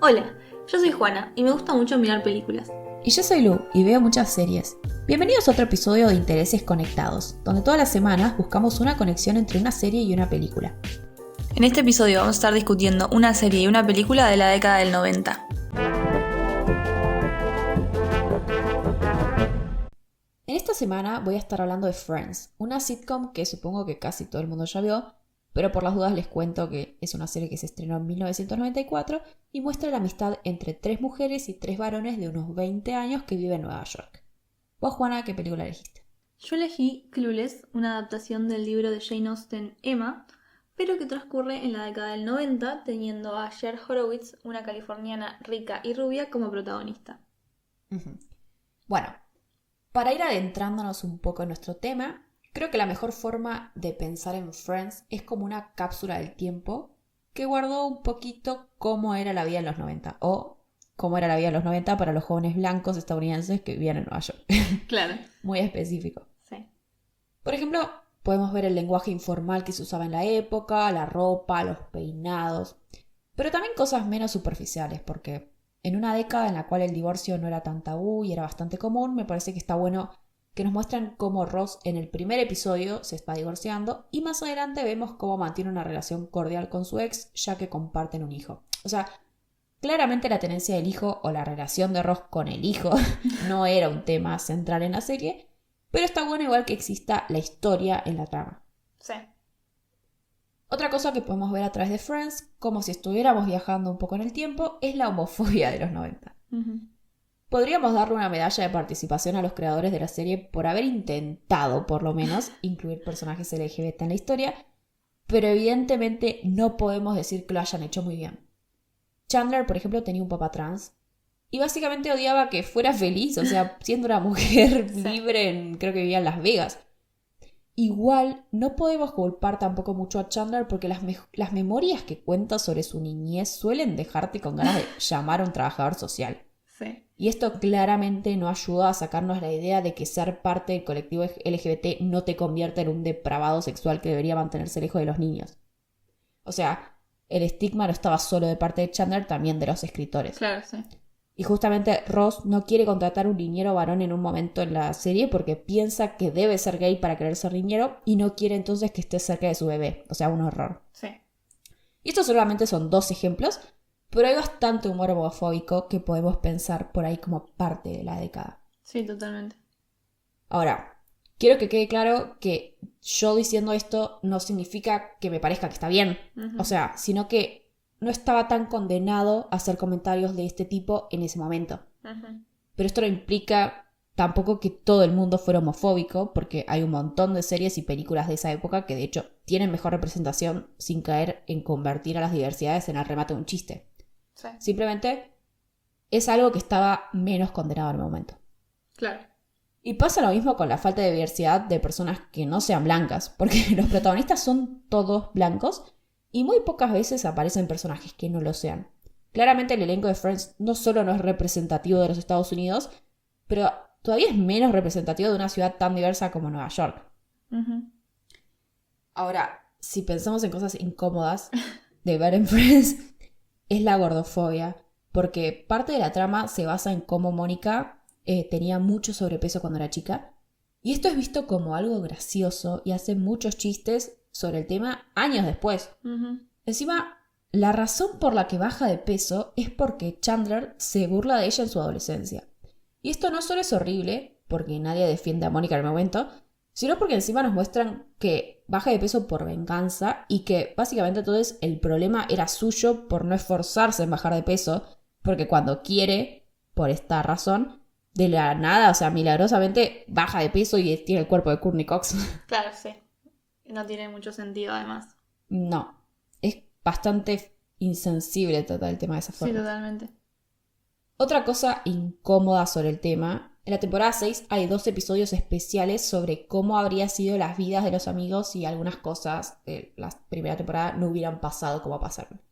Hola, yo soy Juana y me gusta mucho mirar películas. Y yo soy Lu y veo muchas series. Bienvenidos a otro episodio de Intereses Conectados, donde todas las semanas buscamos una conexión entre una serie y una película. En este episodio vamos a estar discutiendo una serie y una película de la década del 90. En esta semana voy a estar hablando de Friends, una sitcom que supongo que casi todo el mundo ya vio, pero por las dudas les cuento que es una serie que se estrenó en 1994 y muestra la amistad entre 3 mujeres y 3 varones de unos 20 años que viven en Nueva York. ¿Vos, Juana, qué película elegiste? Yo elegí Clueless, una adaptación del libro de Jane Austen, Emma, pero que transcurre en la década del 90, teniendo a Cher Horowitz, una californiana rica y rubia, como protagonista. Bueno, para ir adentrándonos un poco en nuestro tema, creo que la mejor forma de pensar en Friends es como una cápsula del tiempo que guardó un poquito cómo era la vida en los 90 o cómo era la vida en los 90 para los jóvenes blancos estadounidenses que vivían en Nueva York. Claro. Muy específico. Sí. Por ejemplo, podemos ver el lenguaje informal que se usaba en la época, la ropa, los peinados, pero también cosas menos superficiales, porque en una década en la cual el divorcio no era tan tabú y era bastante común, me parece que está bueno que nos muestran cómo Ross en el primer episodio se está divorciando y más adelante vemos cómo mantiene una relación cordial con su ex ya que comparten un hijo. O sea, claramente la tenencia del hijo o la relación de Ross con el hijo no era un tema central en la serie, pero está bueno igual que exista la historia en la trama. Sí. Otra cosa que podemos ver a través de Friends, como si estuviéramos viajando un poco en el tiempo, es la homofobia de los 90. Podríamos darle una medalla de participación a los creadores de la serie por haber intentado, por lo menos, incluir personajes LGBT en la historia, pero evidentemente no podemos decir que lo hayan hecho muy bien. Chandler, por ejemplo, tenía un papá trans y básicamente odiaba que fuera feliz, o sea, siendo una mujer libre, creo que vivía en Las Vegas. Igual, no podemos culpar tampoco mucho a Chandler porque las memorias que cuenta sobre su niñez suelen dejarte con ganas de llamar a un trabajador social. Sí. Y esto claramente no ayuda a sacarnos la idea de que ser parte del colectivo LGBT no te convierte en un depravado sexual que debería mantenerse lejos de los niños. O sea, el estigma no estaba solo de parte de Chandler, también de los escritores. Claro, sí. Y justamente Ross no quiere contratar un niñero varón en un momento en la serie porque piensa que debe ser gay para querer ser niñero y no quiere entonces que esté cerca de su bebé. O sea, un horror. Sí. Y estos solamente son 2 ejemplos, pero hay bastante humor homofóbico que podemos pensar por ahí como parte de la década. Sí, totalmente. Ahora, quiero que quede claro que yo diciendo esto no significa que me parezca que está bien. O sea, sino que no estaba tan condenado a hacer comentarios de este tipo en ese momento. Pero esto no implica tampoco que todo el mundo fuera homofóbico, porque hay un montón de series y películas de esa época que de hecho tienen mejor representación sin caer en convertir a las diversidades en el remate de un chiste. Sí. Simplemente es algo que estaba menos condenado en el momento. Claro. Y pasa lo mismo con la falta de diversidad de personas que no sean blancas, porque los protagonistas son todos blancos y muy pocas veces aparecen personajes que no lo sean. Claramente el elenco de Friends no solo no es representativo de los Estados Unidos, pero todavía es menos representativo de una ciudad tan diversa como Nueva York. Ahora, si pensamos en cosas incómodas de ver en Friends, es la gordofobia, porque parte de la trama se basa en cómo Mónica tenía mucho sobrepeso cuando era chica, y esto es visto como algo gracioso y hace muchos chistes sobre el tema años después. Encima, la razón por la que baja de peso es porque Chandler se burla de ella en su adolescencia. Y esto no solo es horrible, porque nadie defiende a Mónica en el momento, sino porque encima nos muestran que baja de peso por venganza y que básicamente entonces el problema era suyo por no esforzarse en bajar de peso, porque cuando quiere, por esta razón, de la nada, o sea, milagrosamente baja de peso y tiene el cuerpo de Courtney Cox. Claro, sí. No tiene mucho sentido además. No, es bastante insensible tratar el tema de esa forma. Sí, totalmente. Otra cosa incómoda sobre el tema, en la temporada 6 hay 2 episodios especiales sobre cómo habría sido las vidas de los amigos si algunas cosas de la primera temporada no hubieran pasado como pasaron.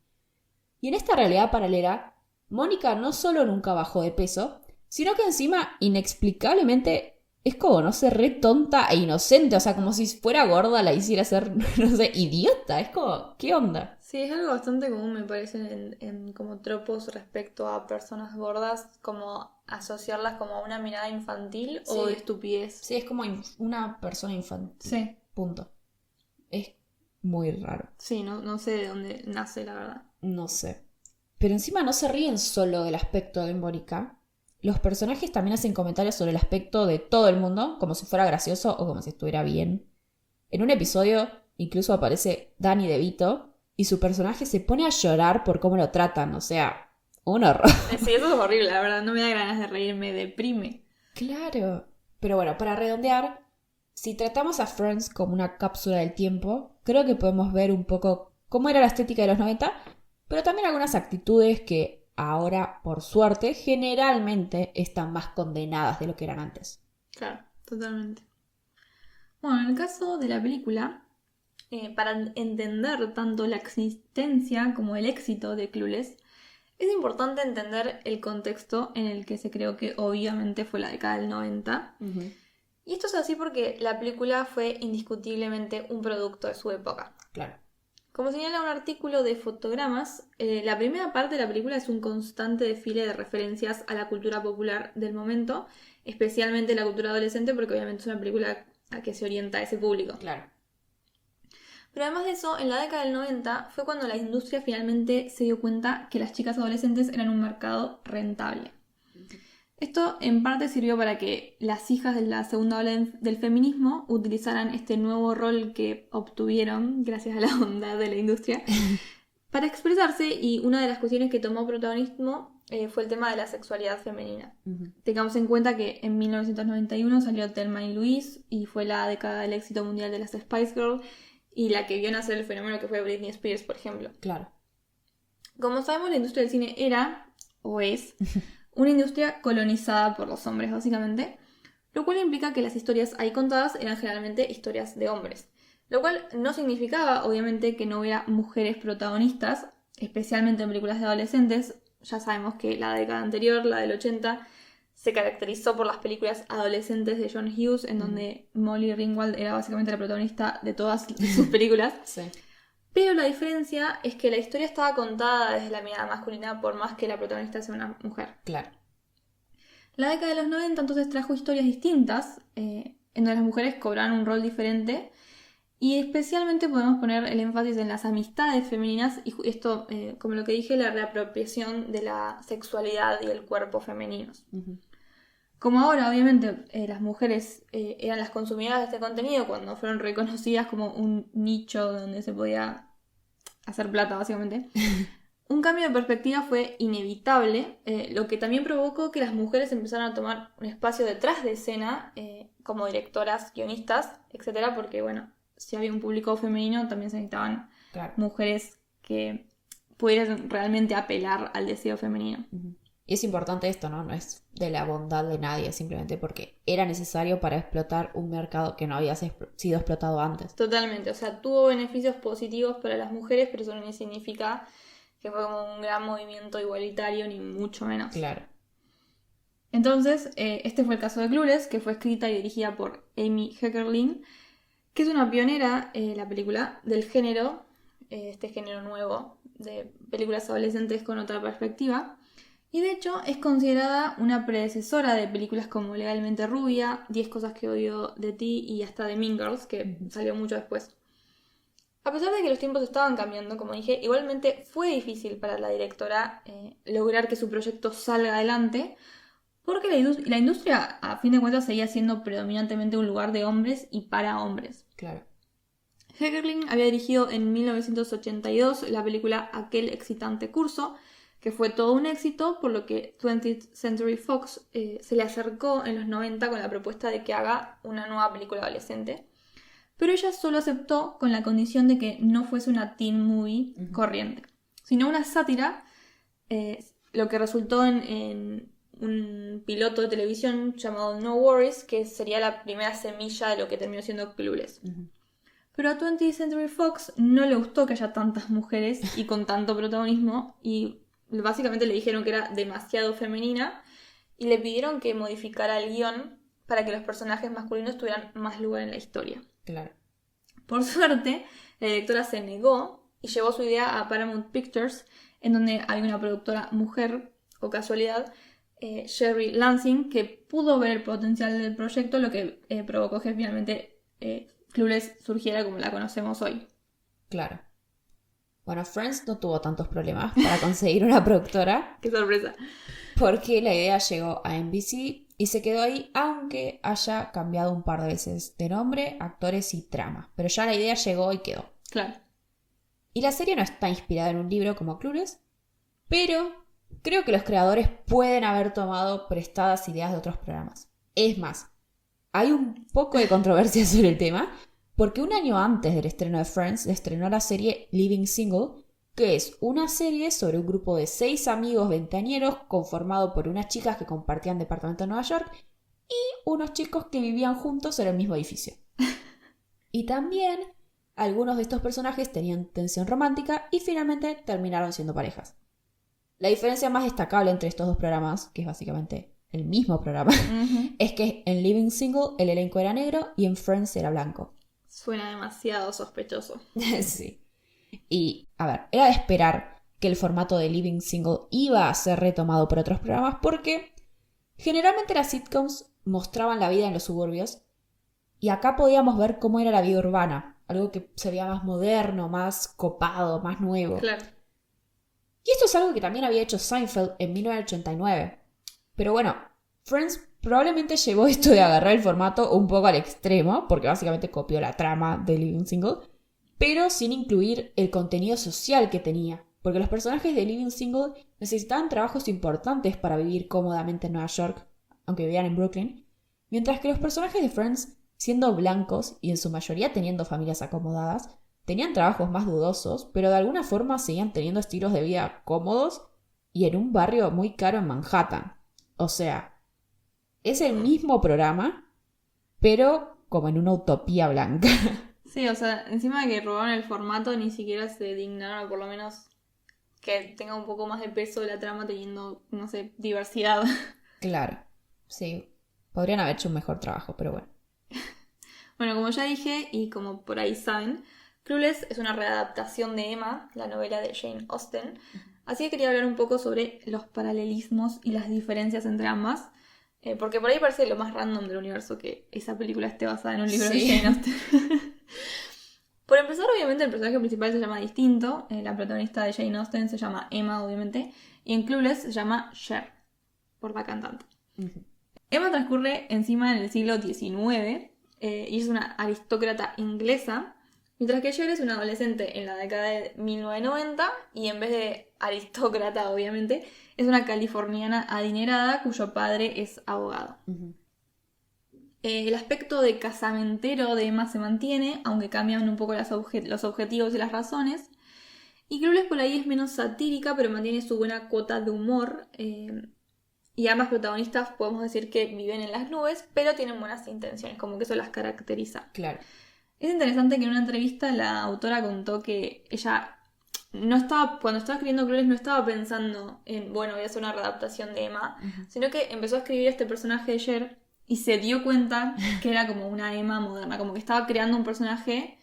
Y en esta realidad paralela, Mónica no solo nunca bajó de peso, sino que encima inexplicablemente es como, no sé, re tonta e inocente, o sea, como si fuera gorda la hiciera ser, no sé, idiota, es como, ¿qué onda? Sí, es algo bastante común, me parece, en como tropos respecto a personas gordas, como asociarlas como a una mirada infantil o de Sí. estupidez. Sí, es como una persona infantil, Sí, punto. Es muy raro, sí, no sé de dónde nace, la verdad. no sé. Pero encima no se ríen solo del aspecto de Mónica. Los personajes también hacen comentarios sobre el aspecto de todo el mundo, como si fuera gracioso o como si estuviera bien. En un episodio incluso aparece Danny DeVito y su personaje se pone a llorar por cómo lo tratan, o sea, un horror. Sí, eso es horrible, la verdad, no me da ganas de reír, me deprime. Claro. Pero bueno, para redondear, si tratamos a Friends como una cápsula del tiempo, creo que podemos ver un poco cómo era la estética de los 90, pero también algunas actitudes que ahora, por suerte, generalmente están más condenadas de lo que eran antes. Claro, totalmente. Bueno, en el caso de la película, para entender tanto la existencia como el éxito de Clueless, es importante entender el contexto en el que se creó, que obviamente fue la década del 90. Y esto es así porque la película fue indiscutiblemente un producto de su época. Claro. Como señala un artículo de Fotogramas, la primera parte de la película es un constante desfile de referencias a la cultura popular del momento, especialmente la cultura adolescente, porque obviamente es una película a que se orienta a ese público. Claro. Pero además de eso, en la década del 90 fue cuando la industria finalmente se dio cuenta que las chicas adolescentes eran un mercado rentable. Esto en parte sirvió para que las hijas de la segunda ola del feminismo utilizaran este nuevo rol que obtuvieron gracias a la bondad de la industria para expresarse, y una de las cuestiones que tomó protagonismo fue el tema de la sexualidad femenina. Tengamos en cuenta que en 1991 salió Thelma y Louise y fue la década del éxito mundial de las Spice Girls y la que vio nacer el fenómeno que fue Britney Spears, por ejemplo. Claro. Como sabemos, la industria del cine era, o es, una industria colonizada por los hombres, básicamente, lo cual implica que las historias ahí contadas eran generalmente historias de hombres. Lo cual no significaba, obviamente, que no hubiera mujeres protagonistas, especialmente en películas de adolescentes. Ya sabemos que la década anterior, la del 80, se caracterizó por las películas adolescentes de John Hughes, en donde Molly Ringwald era básicamente la protagonista de todas sus películas. Sí. Pero la diferencia es que la historia estaba contada desde la mirada masculina, por más que la protagonista sea una mujer. Claro. La década de los 90 entonces trajo historias distintas, en donde las mujeres cobraban un rol diferente, y especialmente podemos poner el énfasis en las amistades femeninas, y esto, como lo que dije, la reapropiación de la sexualidad y el cuerpo femeninos. Como ahora, obviamente, las mujeres eran las consumidoras de este contenido cuando fueron reconocidas como un nicho donde se podía hacer plata, básicamente. Un cambio de perspectiva fue inevitable, lo que también provocó que las mujeres empezaran a tomar un espacio detrás de escena, como directoras, guionistas, etc. Porque, bueno, si había un público femenino, también se necesitaban mujeres que pudieran realmente apelar al deseo femenino. Y es importante esto, ¿no? No es de la bondad de nadie, simplemente porque era necesario para explotar un mercado que no había sido explotado antes. Totalmente, o sea, tuvo beneficios positivos para las mujeres, pero eso no significa que fue como un gran movimiento igualitario, ni mucho menos. Claro. Entonces, este fue el caso de Clueless, que fue escrita y dirigida por Amy Heckerling, que es una pionera, la película, del género, este género nuevo de películas adolescentes con otra perspectiva. Y de hecho es considerada una predecesora de películas como Legalmente Rubia, 10 cosas que odio de ti y hasta de Mean Girls, que salió mucho después. A pesar de que los tiempos estaban cambiando, como dije, igualmente fue difícil para la directora lograr que su proyecto salga adelante, porque la industria, a fin de cuentas, seguía siendo predominantemente un lugar de hombres y para hombres. Claro. Heckerling había dirigido en 1982 la película Aquel excitante curso, que fue todo un éxito, por lo que 20th Century Fox se le acercó en los 90 con la propuesta de que haga una nueva película adolescente. Pero ella solo aceptó con la condición de que no fuese una teen movie corriente, sino una sátira, lo que resultó en un piloto de televisión llamado No Worries, que sería la primera semilla de lo que terminó siendo Clueless. Pero a 20th Century Fox no le gustó que haya tantas mujeres y con tanto protagonismo, y básicamente le dijeron que era demasiado femenina y le pidieron que modificara el guión para que los personajes masculinos tuvieran más lugar en la historia. Claro. Por suerte, la directora se negó y llevó su idea a Paramount Pictures, en donde había una productora mujer, o casualidad, Sherry Lansing, que pudo ver el potencial del proyecto, lo que provocó que finalmente Clueless surgiera como la conocemos hoy. Claro. Bueno, Friends no tuvo tantos problemas para conseguir una productora. ¡Qué sorpresa! Porque la idea llegó a NBC y se quedó ahí, aunque haya cambiado un par de veces de nombre, actores y trama. Pero ya la idea llegó y quedó. Claro. Y la serie no está inspirada en un libro como Clueless, pero creo que los creadores pueden haber tomado prestadas ideas de otros programas. Es más, hay un poco de controversia sobre el tema, porque un año antes del estreno de Friends, se estrenó la serie Living Single, que es una serie sobre un grupo de 6 amigos veinteañeros conformado por unas chicas que compartían departamento en Nueva York y unos chicos que vivían juntos en el mismo edificio. Y también algunos de estos personajes tenían tensión romántica y finalmente terminaron siendo parejas. La diferencia más destacable entre estos dos programas, que es básicamente el mismo programa, es que en Living Single el elenco era negro y en Friends era blanco. Suena demasiado sospechoso. Sí. Y, a ver, era de esperar que el formato de Living Single iba a ser retomado por otros programas porque generalmente las sitcoms mostraban la vida en los suburbios y acá podíamos ver cómo era la vida urbana, algo que se veía más moderno, más copado, más nuevo. Claro. Y esto es algo que también había hecho Seinfeld en 1989. Pero bueno, Friends probablemente llevó esto de agarrar el formato un poco al extremo, porque básicamente copió la trama de Living Single, pero sin incluir el contenido social que tenía, porque los personajes de Living Single necesitaban trabajos importantes para vivir cómodamente en Nueva York, aunque vivían en Brooklyn, mientras que los personajes de Friends, siendo blancos y en su mayoría teniendo familias acomodadas, tenían trabajos más dudosos, pero de alguna forma seguían teniendo estilos de vida cómodos y en un barrio muy caro en Manhattan. O sea, es el mismo programa, pero como en una utopía blanca. Sí, o sea, encima de que robaron el formato, ni siquiera se dignaron, o por lo menos que tenga un poco más de peso la trama teniendo, no sé, diversidad. Claro, sí. Podrían haber hecho un mejor trabajo, pero bueno. Bueno, como ya dije, y como por ahí saben, Clueless es una readaptación de Emma, la novela de Jane Austen. Así que quería hablar un poco sobre los paralelismos y las diferencias entre ambas. Porque por ahí parece lo más random del universo que esa película esté basada en un libro de Jane Austen. Por empezar, obviamente, el personaje principal se llama distinto. La protagonista de Jane Austen se llama Emma, obviamente. Y en Clueless se llama Cher, por la cantante. Emma transcurre encima en el siglo XIX y es una aristócrata inglesa. Mientras que Cher es una adolescente en la década de 1990 y en vez de aristócrata, obviamente, es una californiana adinerada cuyo padre es abogado. El aspecto de casamentero de Emma se mantiene, aunque cambian un poco los objetivos y las razones. Y Clueless por ahí es menos satírica, pero mantiene su buena cuota de humor. Y ambas protagonistas podemos decir que viven en las nubes, pero tienen buenas intenciones, como que eso las caracteriza. Claro. Es interesante que en una entrevista la autora contó que ella cuando estaba escribiendo Clueless no estaba pensando en, bueno, voy a hacer una readaptación de Emma, sino que empezó a escribir este personaje de Cher y se dio cuenta que era como una Emma moderna, como que estaba creando un personaje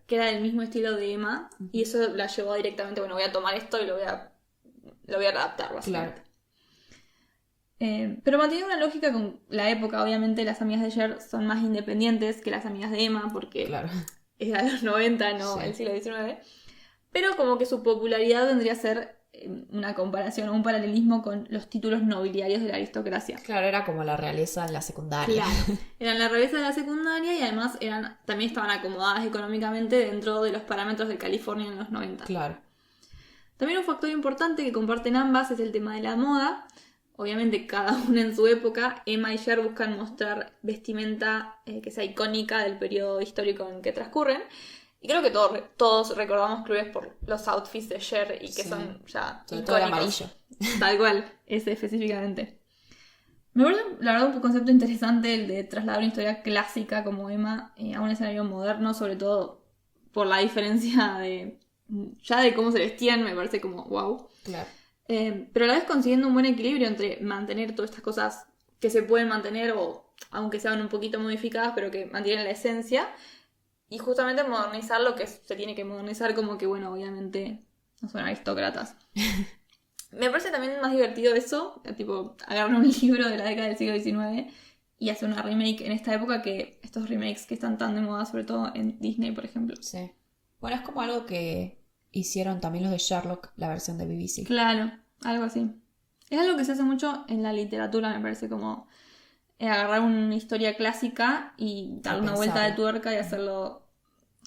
que era del mismo estilo de Emma y eso la llevó directamente, bueno, voy a tomar esto y lo voy a readaptar, básicamente. Claro. Pero mantiene una lógica con la época. Obviamente las amigas de Cher son más independientes que las amigas de Emma porque es de los 90, no el siglo XIX. Pero como que su popularidad vendría a ser una comparación o un paralelismo con los títulos nobiliarios de la aristocracia. Claro, era como la realeza en la secundaria. Claro, eran la realeza de la secundaria y además también estaban acomodadas económicamente dentro de los parámetros de California en los 90. Claro. También un factor importante que comparten ambas es el tema de la moda. Obviamente cada una en su época, Emma y Cher buscan mostrar vestimenta que sea icónica del periodo histórico en que transcurren. Y creo que todos recordamos Clueless por los outfits de Cher y que son ya sobre icónicos. todo el amarillo. Tal cual, ese específicamente. Me parece, la verdad, un concepto interesante el de trasladar una historia clásica como Emma a un escenario moderno, sobre todo por la diferencia de cómo se vestían, me parece como wow. Claro. Pero a la vez consiguiendo un buen equilibrio entre mantener todas estas cosas que se pueden mantener o aunque sean un poquito modificadas, pero que mantienen la esencia. Y justamente modernizar lo que se tiene que modernizar, como que, bueno, obviamente no son aristócratas. Me parece también más divertido eso, tipo, agarrar un libro de la década del siglo XIX y hacer una remake en esta época, que estos remakes que están tan de moda, sobre todo en Disney, por ejemplo. Sí. Bueno, es como algo que hicieron también los de Sherlock, la versión de BBC. Claro, algo así. Es algo que se hace mucho en la literatura, me parece, como agarrar una historia clásica y darle una vuelta de tuerca y hacerlo.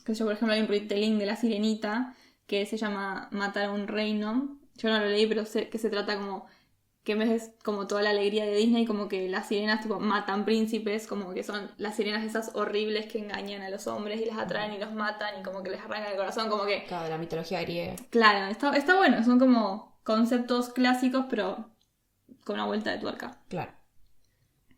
Que yo, por ejemplo, hay un retelling de La Sirenita que se llama Matar a un reino. Yo no lo leí, pero sé que se trata como que en vez de como toda la alegría de Disney, como que las sirenas tipo matan príncipes, como que son las sirenas esas horribles que engañan a los hombres y les atraen y los matan y como que les arrancan el corazón, como que... Claro, de la mitología griega. Claro, está bueno, son como conceptos clásicos, pero con una vuelta de tuerca. Claro.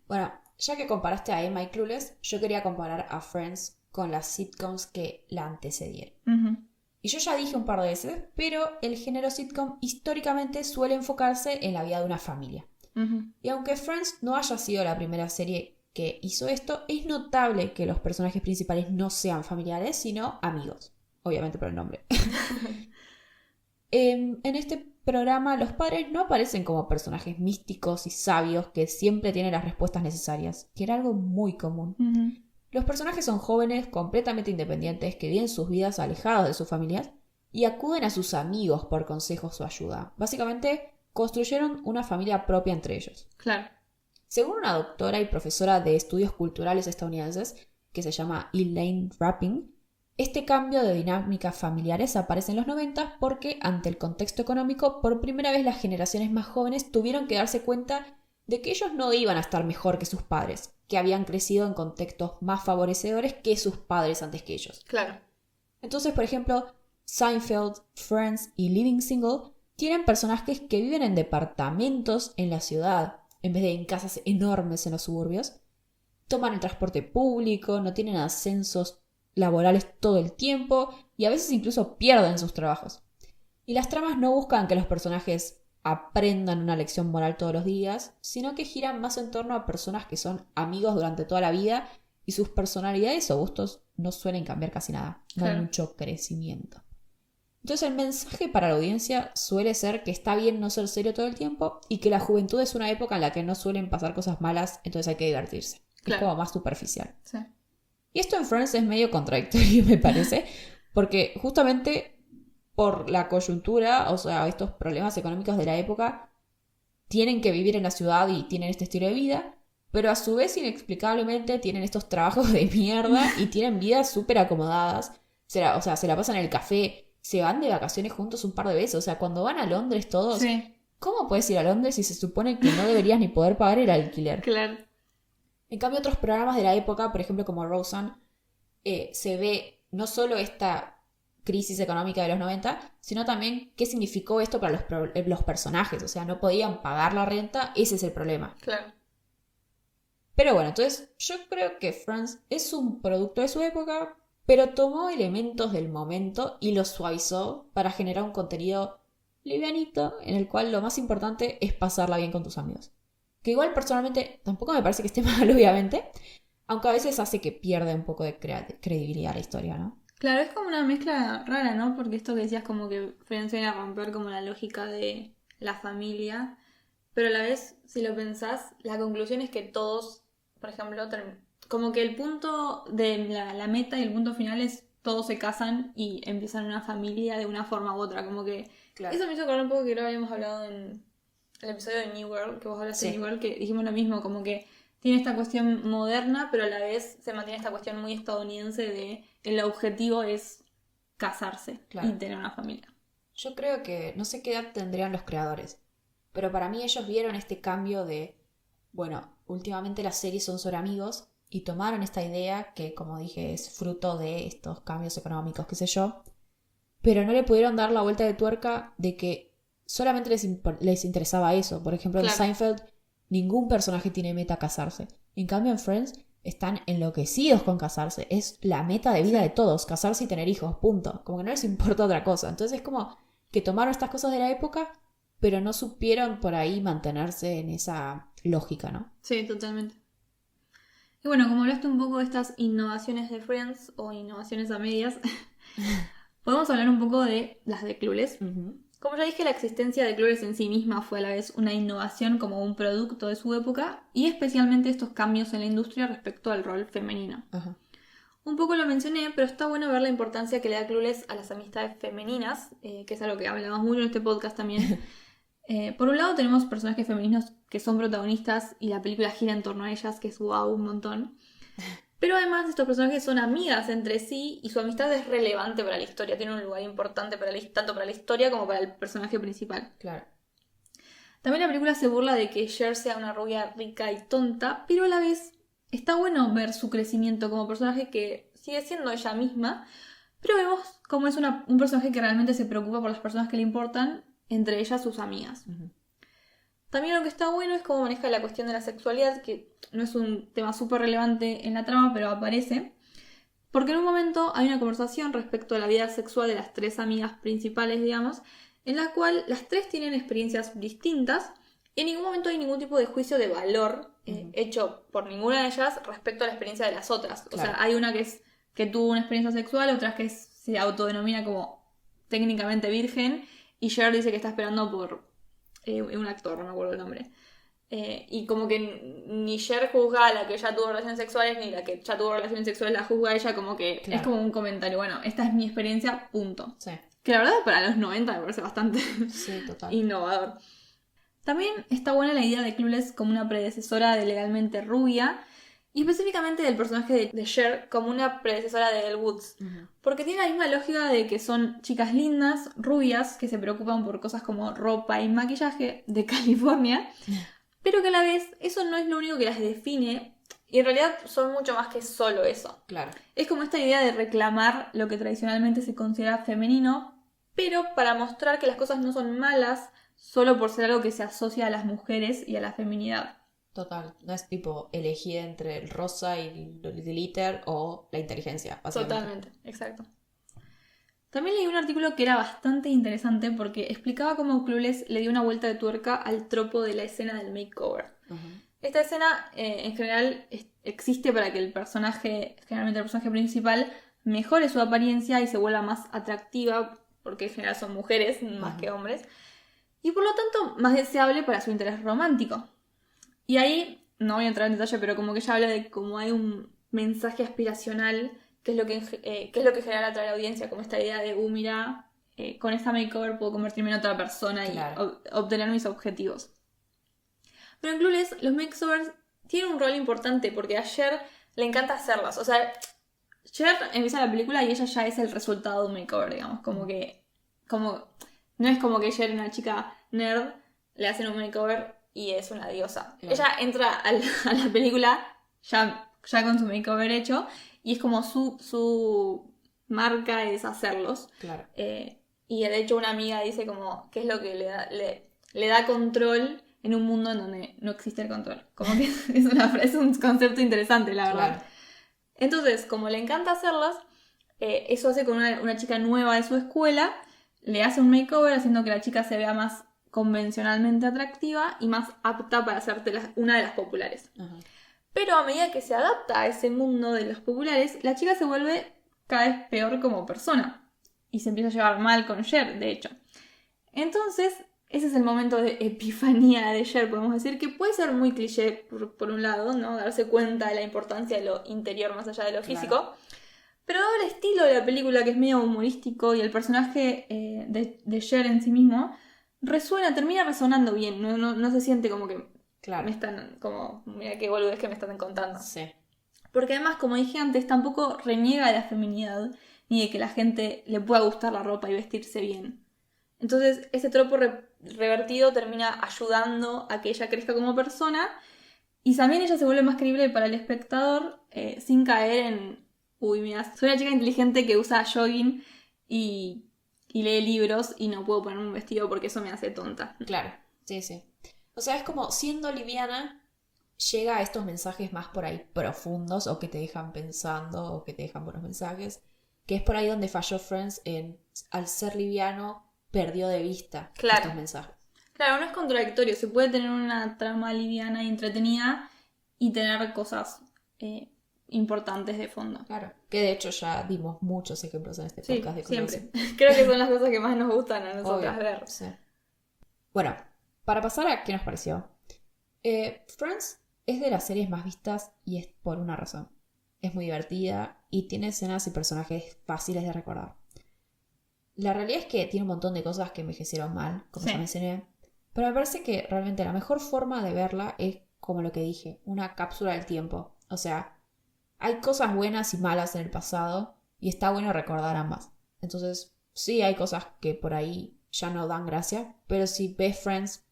Bueno, ya que comparaste a Emma y Clueless, yo quería comparar a Friends con las sitcoms que la antecedieron. Uh-huh. Y yo ya dije un par de veces, pero el género sitcom históricamente suele enfocarse en la vida de una familia. Uh-huh. Y aunque Friends no haya sido la primera serie que hizo esto, es notable que los personajes principales no sean familiares, sino amigos. Obviamente por el nombre. En este programa los padres no aparecen como personajes místicos y sabios que siempre tienen las respuestas necesarias, que era algo muy común. Uh-huh. Los personajes son jóvenes, completamente independientes, que viven sus vidas alejados de sus familias y acuden a sus amigos por consejos o ayuda. Básicamente, construyeron una familia propia entre ellos. Claro. Según una doctora y profesora de estudios culturales estadounidenses, que se llama Elaine Rapping, este cambio de dinámicas familiares aparece en los 90 porque, ante el contexto económico, por primera vez las generaciones más jóvenes tuvieron que darse cuenta de que ellos no iban a estar mejor que sus padres, que habían crecido en contextos más favorecedores que sus padres antes que ellos. Claro. Entonces, por ejemplo, Seinfeld, Friends y Living Single tienen personajes que viven en departamentos en la ciudad, en vez de en casas enormes en los suburbios. Toman el transporte público, no tienen ascensos laborales todo el tiempo y a veces incluso pierden sus trabajos. Y las tramas no buscan que los personajes aprendan una lección moral todos los días, sino que giran más en torno a personas que son amigos durante toda la vida y sus personalidades o gustos no suelen cambiar casi nada. No hay mucho crecimiento. Entonces el mensaje para la audiencia suele ser que está bien no ser serio todo el tiempo y que la juventud es una época en la que no suelen pasar cosas malas, entonces hay que divertirse. Claro. Es como más superficial. Sí. Y esto en Friends es medio contradictorio, me parece, porque justamente por la coyuntura, o sea, estos problemas económicos de la época, tienen que vivir en la ciudad y tienen este estilo de vida, pero a su vez inexplicablemente tienen estos trabajos de mierda y tienen vidas súper acomodadas. Se la pasan en el café, se van de vacaciones juntos un par de veces, o sea, cuando van a Londres todos, sí. ¿Cómo puedes ir a Londres si se supone que no deberías ni poder pagar el alquiler? Claro. En cambio, otros programas de la época, por ejemplo como Roseanne, se ve no solo esta crisis económica de los 90, sino también qué significó esto para los personajes. O sea, no podían pagar la renta, ese es el problema. Claro. Pero bueno, entonces yo creo que Friends es un producto de su época, pero tomó elementos del momento y los suavizó para generar un contenido livianito en el cual lo más importante es pasarla bien con tus amigos. Que igual personalmente tampoco me parece que esté mal, obviamente, aunque a veces hace que pierda un poco de credibilidad la historia, ¿no? Claro, es como una mezcla rara, ¿no? Porque esto que decías como que Friends viene a romper como la lógica de la familia, pero a la vez, si lo pensás, la conclusión es que todos, por ejemplo, como que el punto de la meta y el punto final es todos se casan y empiezan una familia de una forma u otra, como que... Claro. Eso me hizo acordar un poco que lo habíamos hablado en el episodio de New World, que vos hablaste de New World, que dijimos lo mismo, como que tiene esta cuestión moderna, pero a la vez se mantiene esta cuestión muy estadounidense de el objetivo es casarse y tener una familia. Yo creo que no sé qué edad tendrían los creadores, pero para mí ellos vieron este cambio de, bueno, últimamente las series son sobre amigos y tomaron esta idea que, como dije, es fruto de estos cambios económicos, qué sé yo, pero no le pudieron dar la vuelta de tuerca de que solamente les interesaba eso. Por ejemplo, en Seinfeld ningún personaje tiene meta casarse. En cambio, en Friends están enloquecidos con casarse. Es la meta de vida de todos, casarse y tener hijos, punto. Como que no les importa otra cosa. Entonces es como que tomaron estas cosas de la época, pero no supieron por ahí mantenerse en esa lógica, ¿no? Sí, totalmente. Y bueno, como hablaste un poco de estas innovaciones de Friends o innovaciones a medias, podemos hablar un poco de las de Clueless. Como ya dije, la existencia de Clueless en sí misma fue a la vez una innovación como un producto de su época y especialmente estos cambios en la industria respecto al rol femenino. Ajá. Un poco lo mencioné, pero está bueno ver la importancia que le da Clueless a las amistades femeninas, que es algo que hablamos mucho en este podcast también. Por un lado tenemos personajes femeninos que son protagonistas y la película gira en torno a ellas, que es wow, un montón. Pero además estos personajes son amigas entre sí y su amistad es relevante para la historia, tiene un lugar importante tanto para la historia como para el personaje principal. Claro. También la película se burla de que Cher sea una rubia rica y tonta, pero a la vez está bueno ver su crecimiento como personaje que sigue siendo ella misma, pero vemos cómo es un personaje que realmente se preocupa por las personas que le importan, entre ellas sus amigas. También lo que está bueno es cómo maneja la cuestión de la sexualidad, que no es un tema súper relevante en la trama, pero aparece. Porque en un momento hay una conversación respecto a la vida sexual de las tres amigas principales, digamos, en la cual las tres tienen experiencias distintas y en ningún momento hay ningún tipo de juicio de valor hecho por ninguna de ellas respecto a la experiencia de las otras. Claro. O sea, hay una que tuvo una experiencia sexual, otra que se autodenomina como técnicamente virgen y Cher dice que está esperando por un actor, no me acuerdo el nombre. Y como que ni Cher juzga a la que ya tuvo relaciones sexuales, ni la que ya tuvo relaciones sexuales la juzga a ella, como que Claro. es como un comentario, bueno, esta es mi experiencia, punto. Sí. Que la verdad para los 90 me parece bastante Sí, total. innovador. También está buena la idea de Clueless como una predecesora de Legalmente Rubia, y específicamente del personaje de Cher como una predecesora de Elle Woods. Porque tiene la misma lógica de que son chicas lindas, rubias, que se preocupan por cosas como ropa y maquillaje de California, pero que a la vez eso no es lo único que las define, y en realidad son mucho más que solo eso. Claro. Es como esta idea de reclamar lo que tradicionalmente se considera femenino, pero para mostrar que las cosas no son malas solo por ser algo que se asocia a las mujeres y a la feminidad. Total. No es tipo elegir entre el rosa y el glitter o la inteligencia, básicamente. Totalmente, exacto. También leí un artículo que era bastante interesante porque explicaba cómo Clueless le dio una vuelta de tuerca al tropo de la escena del makeover. Esta escena en general existe para que el personaje, generalmente el personaje principal, mejore su apariencia y se vuelva más atractiva, porque en general son mujeres más que hombres, y por lo tanto más deseable para su interés romántico. Y ahí, no voy a entrar en detalle, pero como que ella habla de cómo hay un mensaje aspiracional, que es lo que en general atrae a la audiencia, como esta idea de, mira, con esta makeover puedo convertirme en otra persona Claro. y obtener mis objetivos. Pero en Clueless los makeovers tienen un rol importante porque a Cher le encanta hacerlas. O sea, Cher empieza la película y ella ya es el resultado de un makeover, digamos. No es como que Cher, una chica nerd, le hacen un makeover y es una diosa. Claro. Ella entra a la película ya con su makeover hecho y es como su marca es hacerlos. Claro. Y de hecho una amiga dice como qué es lo que le da control en un mundo en donde no existe el control. Como que es un concepto interesante, la verdad. Claro. Entonces, como le encanta hacerlas, eso hace con una chica nueva de su escuela, le hace un makeover haciendo que la chica se vea más convencionalmente atractiva y más apta para ser una de las populares. Pero a medida que se adapta a ese mundo de los populares, la chica se vuelve cada vez peor como persona y se empieza a llevar mal con Cher, de hecho. Entonces, ese es el momento de epifanía de Cher, podemos decir, que puede ser muy cliché por un lado, ¿no? Darse cuenta de la importancia de lo interior más allá de lo físico. Pero dado el estilo de la película, que es medio humorístico, y el personaje de Cher en sí mismo, termina resonando bien. No se siente como que me están, como, mira qué boludez que me están contando. Sí. Porque además, como dije antes, tampoco reniega de la feminidad, ni de que la gente le pueda gustar la ropa y vestirse bien. Entonces, ese tropo revertido termina ayudando a que ella crezca como persona y también ella se vuelve más creíble para el espectador sin caer en, mira, soy una chica inteligente que usa jogging y lee libros y no puedo ponerme un vestido porque eso me hace tonta. Claro, sí, sí. O sea, es como siendo liviana llega a estos mensajes más por ahí profundos o que te dejan pensando o que te dejan buenos mensajes, que es por ahí donde falló Friends al ser liviano perdió de vista estos mensajes. Claro, no es contradictorio. Se puede tener una trama liviana y entretenida y tener cosas importantes de fondo. Claro. Que de hecho ya dimos muchos ejemplos en este Sí, podcast de cómo siempre. Creo que son las cosas que más nos gustan a nosotras Obvio, ver. sí. Bueno, para pasar a qué nos pareció. Friends es de las series más vistas y es por una razón. Es muy divertida y tiene escenas y personajes fáciles de recordar. La realidad es que tiene un montón de cosas que envejecieron mal, como Sí. ya mencioné. Pero me parece que realmente la mejor forma de verla es como lo que dije, una cápsula del tiempo. O sea, hay cosas buenas y malas en el pasado y está bueno recordar ambas. Entonces, sí hay cosas que por ahí ya no dan gracia, pero si ves Friends,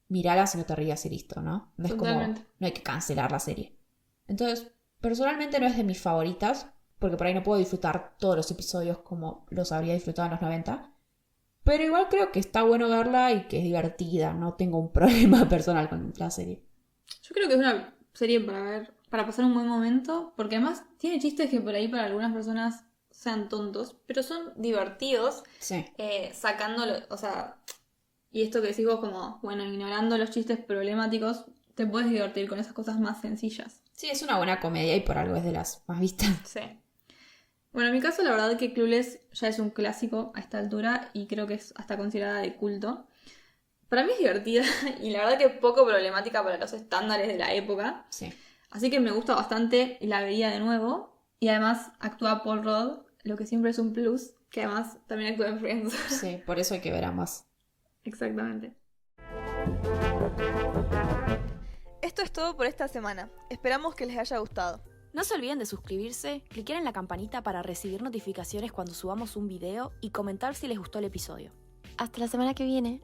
míralas y no te rías y listo, ¿no? No es como, Totalmente. no hay que cancelar la serie. Entonces, personalmente no es de mis favoritas, porque por ahí no puedo disfrutar todos los episodios como los habría disfrutado en los 90. Pero igual creo que está bueno verla y que es divertida. No tengo un problema personal con la serie. Yo creo que es una serie para ver, para pasar un buen momento, porque además tiene chistes que por ahí para algunas personas sean tontos, pero son divertidos, Sí. sacándolo, o sea, y esto que decís vos como, bueno, ignorando los chistes problemáticos, te puedes divertir con esas cosas más sencillas. Sí, es una buena comedia y por algo es de las más vistas. Sí. Bueno, en mi caso la verdad que Clueless ya es un clásico a esta altura y creo que es hasta considerada de culto. Para mí es divertida y la verdad que poco problemática para los estándares de la época. Sí. Así que me gusta bastante y la vería de nuevo. Y además actúa Paul Rudd, lo que siempre es un plus, que además también actúa en Friends. Sí, por eso hay que ver ambas. Exactamente. Esto es todo por esta semana. Esperamos que les haya gustado. No se olviden de suscribirse, clicar en la campanita para recibir notificaciones cuando subamos un video y comentar si les gustó el episodio. Hasta la semana que viene.